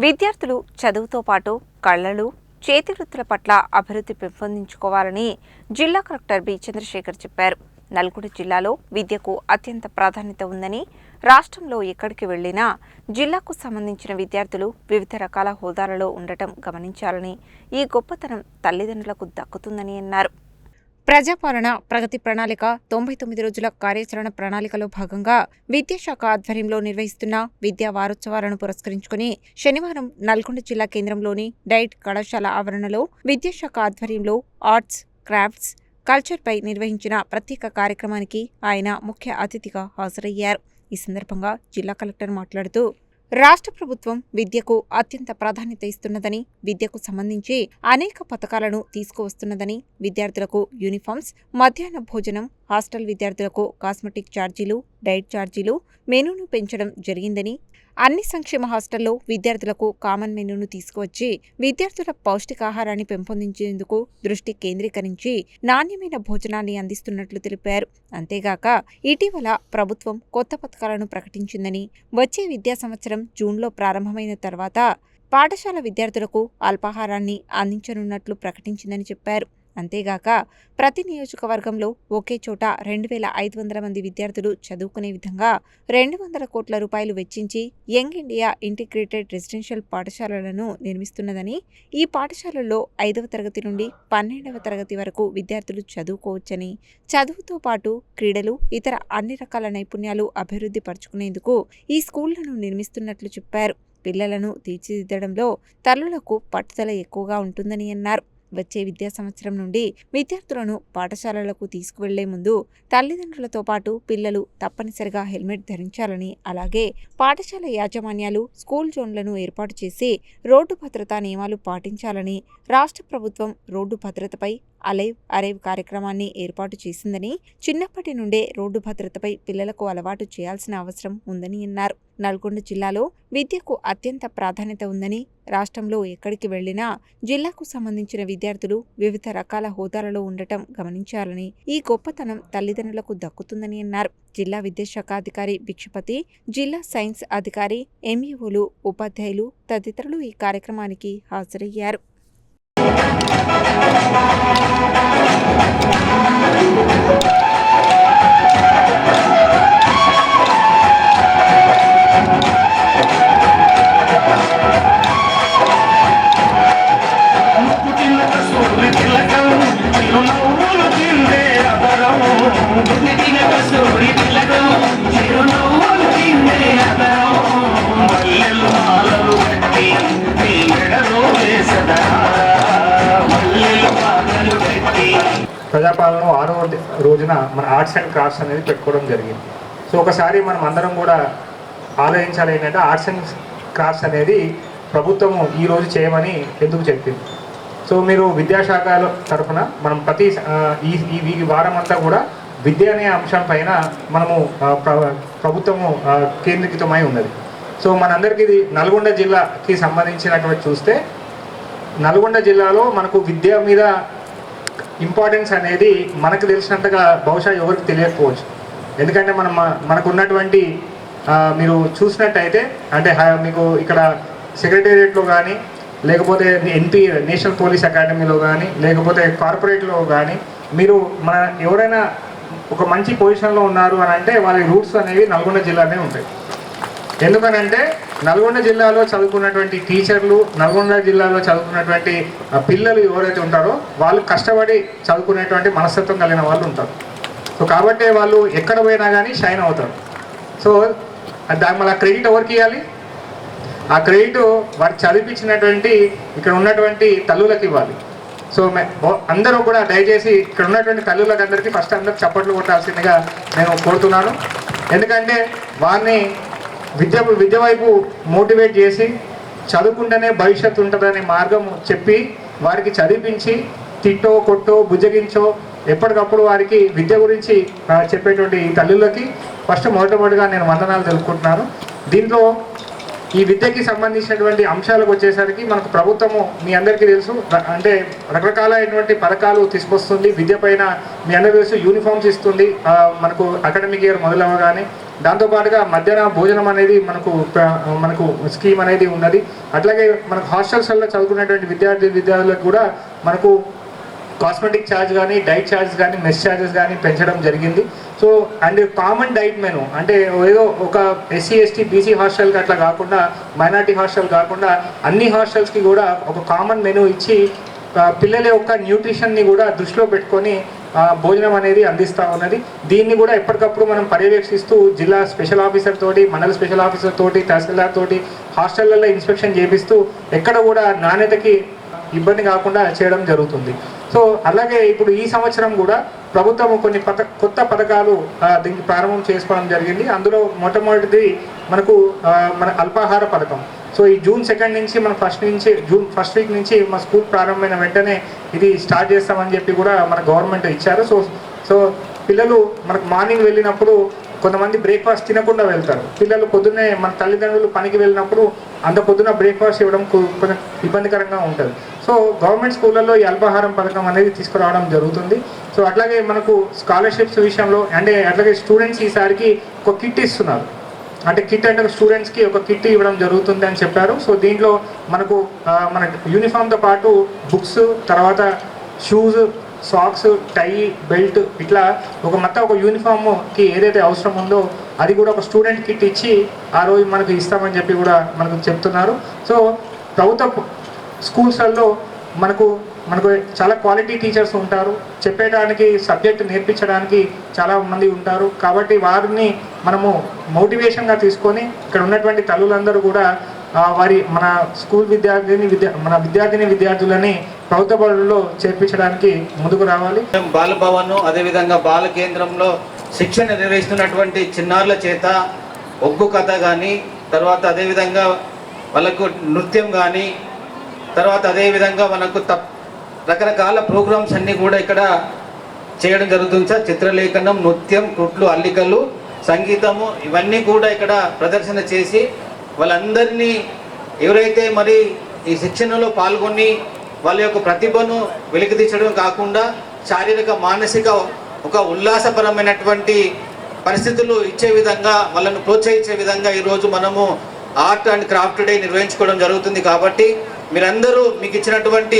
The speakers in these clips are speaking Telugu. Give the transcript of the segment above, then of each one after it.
విద్యార్థులు చదువుతో పాటు కళలు, చేతి వృత్తుల పట్ల అభివృద్ధి పెంపొందించుకోవాలని జిల్లా కలెక్టర్ బి చంద్రశేఖర్ చెప్పారు. నల్గొండ జిల్లాలో విద్యకు అత్యంత ప్రాధాన్యత ఉందని, రాష్ట్రంలో ఎక్కడికి వెళ్లినా జిల్లాకు సంబంధించిన విద్యార్థులు వివిధ రకాల హోదాలలో ఉండటం గమనించాలని, ఈ గొప్పతనం తల్లిదండ్రులకు దక్కుతుందని అన్నారు. ప్రజాపాలన ప్రగతి ప్రణాళిక 99 రోజుల కార్యాచరణ ప్రణాళికలో భాగంగా విద్యాశాఖ ఆధ్వర్యంలో నిర్వహిస్తున్న విద్యా వారోత్సవాలను పురస్కరించుకుని శనివారం నల్గొండ జిల్లా కేంద్రంలోని డైట్ కళాశాల ఆవరణలో విద్యాశాఖ ఆధ్వర్యంలో ఆర్ట్స్, క్రాఫ్ట్స్, కల్చర్పై నిర్వహించిన ప్రత్యేక కార్యక్రమానికి ఆయన ముఖ్య అతిథిగా హాజరయ్యారు. ఈ సందర్భంగా జిల్లా కలెక్టర్ మాట్లాడుతూ, రాష్ట్ర ప్రభుత్వం విద్యకు అత్యంత ప్రాధాన్యత ఇస్తున్నదని, విద్యకు సంబంధించి అనేక పథకాలను తీసుకువస్తున్నదని, విద్యార్థులకు యూనిఫామ్స్, మధ్యాహ్న భోజనం, హాస్టల్ విద్యార్థులకు కాస్మెటిక్ ఛార్జీలు, డైట్ ఛార్జీలు, మెనూను పెంచడం జరిగిందని, అన్ని సంక్షేమ హాస్టల్లో విద్యార్థులకు కామన్ మెనూను తీసుకువచ్చి విద్యార్థుల పౌష్టికాహారాన్ని పెంపొందించేందుకు దృష్టి కేంద్రీకరించి నాణ్యమైన భోజనాన్ని అందిస్తున్నట్లు తెలిపారు. అంతేగాక ఇటీవల ప్రభుత్వం కొత్త పథకాలను ప్రకటించిందని, వచ్చే విద్యా సంవత్సరం జూన్లో ప్రారంభమైన తర్వాత పాఠశాల విద్యార్థులకు అల్పాహారాన్ని అందించనున్నట్లు ప్రకటించిందని చెప్పారు. అంతేగాక ప్రతి నియోజకవర్గంలో ఒకే చోట 2500 మంది విద్యార్థులు చదువుకునే విధంగా 200 కోట్ల రూపాయలు వెచ్చించి యంగ్ ఇండియా ఇంటిగ్రేటెడ్ రెసిడెన్షియల్ పాఠశాలలను నిర్మిస్తున్నదని, ఈ పాఠశాలల్లో 5వ తరగతి నుండి 12వ తరగతి వరకు విద్యార్థులు చదువుకోవచ్చని, చదువుతో పాటు క్రీడలు, ఇతర అన్ని రకాల నైపుణ్యాలు అభివృద్ధి పరుచుకునేందుకు ఈ స్కూళ్లను నిర్మిస్తున్నట్లు చెప్పారు. పిల్లలను తీర్చిదిద్దడంలో తల్లులకు పట్టుదల ఎక్కువగా ఉంటుందని అన్నారు. వచ్చే విద్యా సంవత్సరం నుండి విద్యార్థులను పాఠశాలలకు తీసుకువెళ్లే ముందు తల్లిదండ్రులతో పాటు పిల్లలు తప్పనిసరిగా హెల్మెట్ ధరించాలని, అలాగే పాఠశాల యాజమాన్యాలు స్కూల్ జోన్లను ఏర్పాటు చేసి రోడ్డు భద్రతా నియమాలు పాటించాలని, రాష్ట్ర ప్రభుత్వం రోడ్డు భద్రతపై అరైవ్ కార్యక్రమాన్ని ఏర్పాటు చేసిందని, చిన్నప్పటి నుండే రోడ్డు భద్రతపై పిల్లలకు అలవాటు చేయాల్సిన అవసరం ఉందని అన్నారు. నల్గొండ జిల్లాలో విద్యకు అత్యంత ప్రాధాన్యత ఉందని, రాష్ట్రంలో ఎక్కడికి వెళ్లినా జిల్లాకు సంబంధించిన విద్యార్థులు వివిధ రకాల హోదాలలో ఉండటం గమనించాలని, ఈ గొప్పతనం తల్లిదండ్రులకు దక్కుతుందని అన్నారు. జిల్లా విద్యాశాఖ అధికారి భిక్షపతి, జిల్లా సైన్స్ అధికారి, ఎంఈఓలు, ఉపాధ్యాయులు తదితరులు ఈ కార్యక్రమానికి హాజరయ్యారు. ప్రజాపాలన 6వ రోజున మన ఆర్ట్స్ అండ్ క్రాఫ్ట్స్ అనేది పెట్టుకోవడం జరిగింది. సో ఒకసారి మనం అందరం కూడా ఆలోచించాలి ఏంటంటే, ఆర్ట్స్ అండ్ క్రాఫ్ట్స్ అనేది ప్రభుత్వము ఈరోజు చేయమని ఎందుకు చెప్పింది. సో మీరు విద్యాశాఖలో తరఫున మనం ప్రతి ఈ వారం అంతా కూడా విద్య అనే అంశం పైన మనము ప్రభుత్వము కేంద్రీకృతమై ఉన్నది. సో మనందరికీ ఇది నల్గొండ జిల్లాకి సంబంధించినటువంటి చూస్తే, నల్గొండ జిల్లాలో మనకు విద్య మీద ఇంపార్టెన్స్ అనేది మనకు తెలిసినంతగా బహుశా ఎవరికి తెలియకపోవచ్చు. ఎందుకంటే మనకు ఉన్నటువంటి మీరు చూసినట్టయితే, అంటే మీకు ఇక్కడ సెక్రటేరియట్లో కానీ, లేకపోతే ఎన్పి నేషనల్ పోలీస్ అకాడమీలో కానీ, లేకపోతే కార్పొరేట్లో కానీ మీరు ఎవరైనా ఒక మంచి పొజిషన్లో ఉన్నారు అని అంటే వాళ్ళ రూట్స్ అనేవి నల్గొండ జిల్లానే ఉంటాయి. ఎందుకనంటే నల్గొండ జిల్లాలో చదువుకున్నటువంటి టీచర్లు, నల్గొండ జిల్లాలో చదువుకున్నటువంటి పిల్లలు ఎవరైతే ఉంటారో వాళ్ళు కష్టపడి చదువుకునేటువంటి మనస్తత్వం కలిగిన వాళ్ళు ఉంటారు. సో కాబట్టి వాళ్ళు ఎక్కడ పోయినా కానీ షైన్ అవుతారు. సో దాని మళ్ళీ క్రెడిట్ ఎవరికి ఇవ్వాలి? ఆ క్రెడిట్ వారికి చదివించినటువంటి ఇక్కడ ఉన్నటువంటి తల్లులకు ఇవ్వాలి. సో అందరూ కూడా దయచేసి ఇక్కడ ఉన్నటువంటి తల్లులకు అందరికీ ఫస్ట్ అందరూ చప్పట్లు కొట్టాల్సిందిగా నేను కోరుతున్నాను. ఎందుకంటే వారిని విద్య వైపు మోటివేట్ చేసి, చదువుకుంటేనే భవిష్యత్తు ఉంటుందనే మార్గం చెప్పి వారికి చదివించి, తిట్టో కొట్టో బుజ్జగించో ఎప్పటికప్పుడు వారికి విద్య గురించి చెప్పేటువంటి తల్లులకి ఫస్ట్ మొదటిగా నేను వందనాలు తెలుపుకుంటున్నాను. దీంట్లో ఈ విద్యకి సంబంధించినటువంటి అంశాలకు వచ్చేసరికి మనకు ప్రభుత్వము మీ అందరికీ తెలుసు, అంటే రకరకాలైనటువంటి పథకాలు తీసుకొస్తుంది. విద్య పైన మీ అందరికీ తెలుసు, యూనిఫామ్స్ ఇస్తుంది మనకు అకాడమిక్ ఇయర్ మొదలవగానే. దాంతోపాటుగా మధ్యాహ్న భోజనం అనేది మనకు స్కీమ్ అనేది ఉన్నది. అట్లాగే మనకు హాస్టల్స్లో చదువుకునేటువంటి విద్యార్థులకు కూడా మనకు కాస్మెటిక్ ఛార్జ్ కానీ, డైట్ ఛార్జ్ కానీ, మెస్ ఛార్జెస్ కానీ పెంచడం జరిగింది. So and common diet menu అంటే ఏదో ఒక ఎస్సీ ఎస్టీ బీసీ హాస్టల్కి అట్లా కాకుండా, మైనార్టీ హాస్టల్ కాకుండా అన్ని హాస్టల్స్కి కూడా ఒక కామన్ మెను ఇచ్చి పిల్లల యొక్క న్యూట్రిషన్ని కూడా దృష్టిలో పెట్టుకొని భోజనం అనేది అందిస్తూ ఉన్నది. దీన్ని కూడా ఎప్పటికప్పుడు మనం పర్యవేక్షిస్తూ జిల్లా స్పెషల్ ఆఫీసర్ తోటి, మండల స్పెషల్ ఆఫీసర్ తోటి, తహసీల్దార్ తోటి హాస్టళ్లలో ఇన్స్పెక్షన్ చేపిస్తూ ఎక్కడ కూడా నాణ్యతకి ఇబ్బంది కాకుండా చేయడం జరుగుతుంది. సో అలాగే ఇప్పుడు ఈ సంవత్సరం కూడా ప్రభుత్వం కొన్ని కొత్త పథకాలు దీనికి ప్రారంభం చేసుకోవడం జరిగింది. అందులో మొట్టమొదటిది మన అల్పాహార పథకం. సో ఈ జూన్ 2 నుంచి జూన్ ఫస్ట్ వీక్ నుంచి మన స్కూల్ ప్రారంభమైన వెంటనే ఇది స్టార్ట్ చేస్తామని చెప్పి కూడా మన గవర్నమెంట్ ఇచ్చారు. సో పిల్లలు మనకు మార్నింగ్ వెళ్ళినప్పుడు కొంతమంది బ్రేక్ఫాస్ట్ తినకుండా వెళ్తారు. పిల్లలు పొద్దున్నే మన తల్లిదండ్రులు పనికి వెళ్ళినప్పుడు అంత పొద్దున బ్రేక్ఫాస్ట్ ఇవ్వడం కొంచెం ఇబ్బందికరంగా ఉంటుంది. సో గవర్నమెంట్ స్కూళ్ళల్లో ఈ అల్పాహారం పథకం అనేది తీసుకురావడం జరుగుతుంది. సో అట్లాగే మనకు స్కాలర్షిప్స్ విషయంలో అట్లాగే స్టూడెంట్స్ ఈసారికి ఒక కిట్ ఇస్తున్నారు. అంటే కిట్ అంటే స్టూడెంట్స్కి ఒక కిట్ ఇవ్వడం జరుగుతుంది అని చెప్పారు. సో దీంట్లో మనకు మన యూనిఫామ్తో పాటు బుక్స్, తర్వాత షూస్, సాక్స్, టై, బెల్ట్ ఇట్లా మొత్తం ఒక యూనిఫామ్కి ఏదైతే అవసరం ఉందో అది కూడా ఒక స్టూడెంట్ కిట్ ఇచ్చి ఆ రోజు మనకు ఇస్తామని చెప్పి కూడా మనకు చెప్తున్నారు. సో ప్రభుత్వ స్కూల్స్లలో మనకు చాలా క్వాలిటీ టీచర్స్ ఉంటారు, చెప్పేయడానికి సబ్జెక్ట్ నేర్పించడానికి చాలా మంది ఉంటారు. కాబట్టి వారిని మనము మోటివేషన్గా తీసుకొని ఇక్కడ ఉన్నటువంటి తల్లులందరూ కూడా మన స్కూల్ విద్యార్థులని ప్రభుత్వ బడుల్లో చేర్పించడానికి ముందుకు రావాలి. బాలభవన్ అదేవిధంగా బాల కేంద్రంలో శిక్షణ నిర్వహిస్తున్నటువంటి చిన్నారుల చేత ఒగ్గు కథ కానీ, తర్వాత అదేవిధంగా వాళ్ళకు నృత్యం కానీ, తర్వాత అదేవిధంగా మనకు రకరకాల ప్రోగ్రామ్స్ అన్నీ కూడా ఇక్కడ చేయడం జరుగుతుంది సార్. చిత్రలేఖనం, నృత్యం, కుట్లు, అల్లికలు, సంగీతము ఇవన్నీ కూడా ఇక్కడ ప్రదర్శన చేసి వాళ్ళందరినీ ఎవరైతే మరి ఈ శిక్షణలో పాల్గొని వాళ్ళ యొక్క ప్రతిభను వెలికితీయడం కాకుండా శారీరక మానసిక ఒక ఉల్లాసపరమైనటువంటి పరిస్థితులు ఇచ్చే విధంగా వాళ్ళను ప్రోత్సహించే విధంగా ఈరోజు మనము ఆర్ట్ అండ్ క్రాఫ్ట్ డే నిర్వహించుకోవడం జరుగుతుంది. కాబట్టి మీరందరూ మీకు ఇచ్చినటువంటి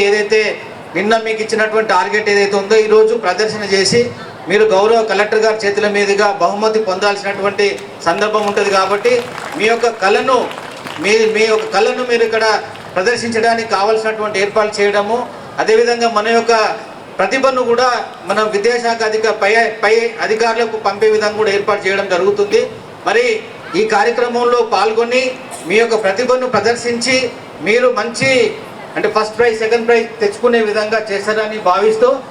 నిన్న మీకు ఇచ్చినటువంటి టార్గెట్ ఏదైతే ఉందో ఈరోజు ప్రదర్శన చేసి మీరు గౌరవ కలెక్టర్ గారి చేతుల మీదుగా బహుమతి పొందాల్సినటువంటి సందర్భం ఉంటుంది. కాబట్టి మీ యొక్క కళను మీరు ఇక్కడ ప్రదర్శించడానికి కావాల్సినటువంటి ఏర్పాట్లు చేయడము, అదేవిధంగా మన యొక్క ప్రతిభను కూడా మనం విద్యాశాఖ పై అధికారులకు పంపే విధంగా కూడా ఏర్పాటు చేయడం జరుగుతుంది. మరి ఈ కార్యక్రమంలో పాల్గొని మీ యొక్క ప్రతిభను ప్రదర్శించి మీరు మంచి ఫస్ట్ ప్రైజ్, సెకండ్ ప్రైజ్ తెచ్చుకునే విధంగా చేస్తారని భావిస్తూ